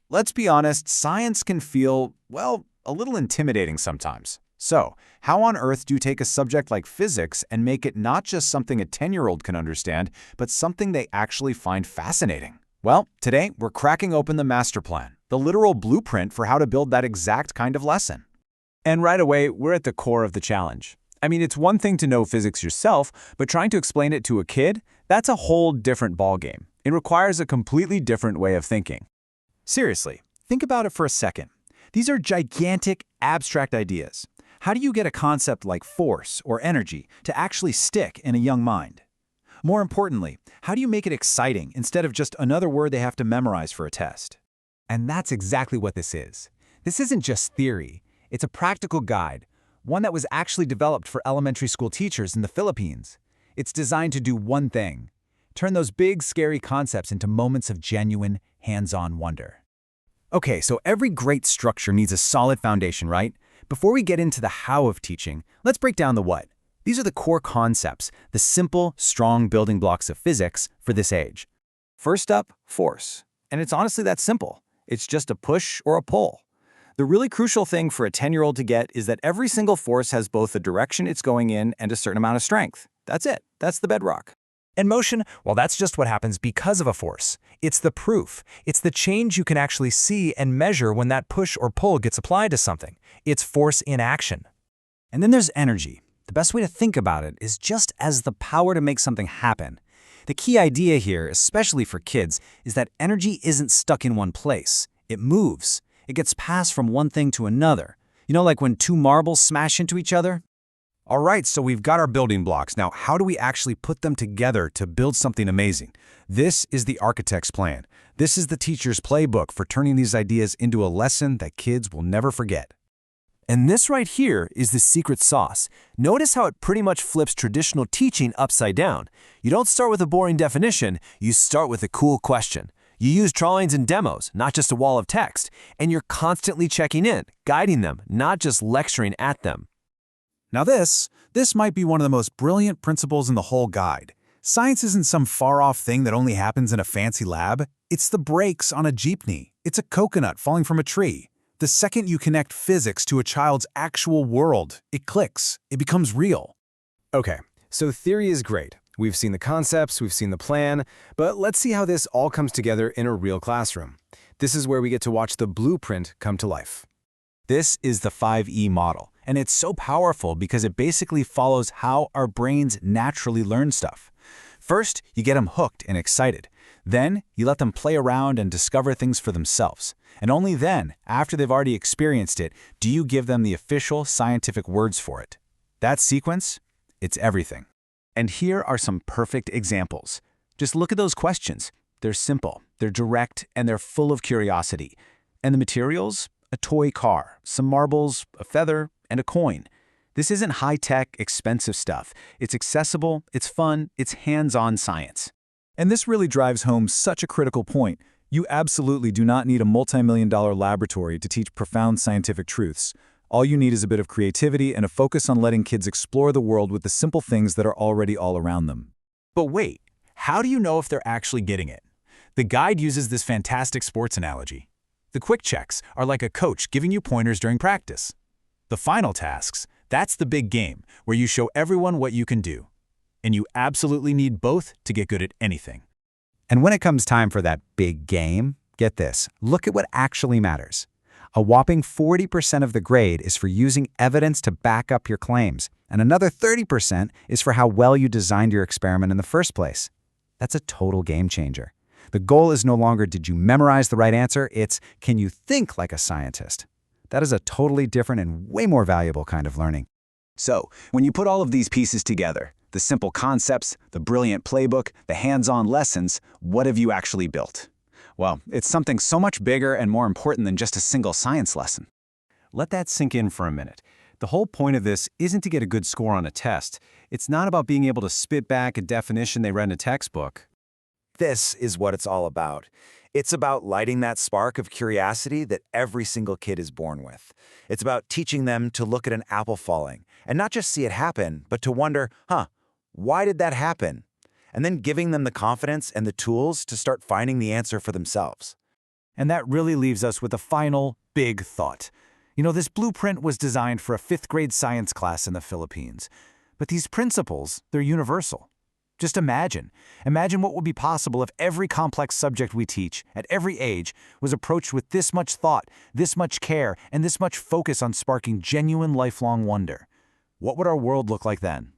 Let's be honest, science can feel, well, a little intimidating sometimes. So, how on earth do you take a subject like physics and make it not just something a 10-year-old can understand, but something they actually find fascinating? Well, today we're cracking open the master plan, the literal blueprint for how to build that exact kind of lesson. And right away, we're at the core of the challenge. I mean, it's one thing to know physics yourself, but trying to explain it to a kid, that's a whole different ballgame. It requires a completely different way of thinking. Seriously, think about it for a second. These are gigantic, abstract ideas. How do you get a concept like force or energy to actually stick in a young mind? More importantly, how do you make it exciting instead of just another word they have to memorize for a test? And that's exactly what this is. This isn't just theory. It's a practical guide, one that was actually developed for elementary school teachers in the Philippines. It's designed to do one thing: turn those big, scary concepts into moments of genuine, hands-on wonder. Okay, so every great structure needs a solid foundation, right? Before we get into the how of teaching, let's break down the what. These are the core concepts, the simple, strong building blocks of physics for this age. First up, force. And it's honestly that simple. It's just a push or a pull. The really crucial thing for a 10-year-old to get is that every single force has both the direction it's going in and a certain amount of strength. That's it. That's the bedrock. And motion, well, that's just what happens because of a force. It's the proof. It's the change you can actually see and measure when that push or pull gets applied to something. It's force in action. And then there's energy. The best way to think about it is just as the power to make something happen. The key idea here, especially for kids, is that energy isn't stuck in one place. It moves. It gets passed from one thing to another. You know, like when two marbles smash into each other? All right, so we've got our building blocks. Now, how do we actually put them together to build something amazing? This is the architect's plan. This is the teacher's playbook for turning these ideas into a lesson that kids will never forget. And this right here is the secret sauce. Notice how it pretty much flips traditional teaching upside down. You don't start with a boring definition, you start with a cool question. You use drawings and demos, not just a wall of text, and you're constantly checking in, guiding them, not just lecturing at them. Now this might be one of the most brilliant principles in the whole guide. Science isn't some far-off thing that only happens in a fancy lab. It's the brakes on a jeepney. It's a coconut falling from a tree. The second you connect physics to a child's actual world, it clicks. It becomes real. Okay, so theory is great. We've seen the concepts, we've seen the plan, but let's see how this all comes together in a real classroom. This is where we get to watch the blueprint come to life. This is the 5E model, and it's so powerful because it basically follows how our brains naturally learn stuff. First, you get them hooked and excited. Then, you let them play around and discover things for themselves. And only then, after they've already experienced it, do you give them the official scientific words for it. That sequence, it's everything. And here are some perfect examples. Just look at those questions. They're simple, they're direct, and they're full of curiosity. And the materials? A toy car, some marbles, a feather, and a coin. This isn't high-tech, expensive stuff. It's accessible, it's fun, it's hands-on science. And this really drives home such a critical point. You absolutely do not need a multi-million-dollar laboratory to teach profound scientific truths. All you need is a bit of creativity and a focus on letting kids explore the world with the simple things that are already all around them. But wait, how do you know if they're actually getting it? The guide uses this fantastic sports analogy. The quick checks are like a coach giving you pointers during practice. The final tasks, that's the big game, where you show everyone what you can do. And you absolutely need both to get good at anything. And when it comes time for that big game, get this, look at what actually matters. A whopping 40% of the grade is for using evidence to back up your claims, and another 30% is for how well you designed your experiment in the first place. That's a total game changer. The goal is no longer did you memorize the right answer, it's can you think like a scientist. That is a totally different and way more valuable kind of learning. So, when you put all of these pieces together, the simple concepts, the brilliant playbook, the hands-on lessons, what have you actually built? Well, it's something so much bigger and more important than just a single science lesson. Let that sink in for a minute. The whole point of this isn't to get a good score on a test. It's not about being able to spit back a definition they read in a textbook. This is what it's all about. It's about lighting that spark of curiosity that every single kid is born with. It's about teaching them to look at an apple falling and not just see it happen, but to wonder, why did that happen? And then giving them the confidence and the tools to start finding the answer for themselves. And that really leaves us with a final, big thought. You know, this blueprint was designed for a 5th grade science class in the Philippines. But these principles, they're universal. Just imagine what would be possible if every complex subject we teach, at every age, was approached with this much thought, this much care, and this much focus on sparking genuine lifelong wonder. What would our world look like then?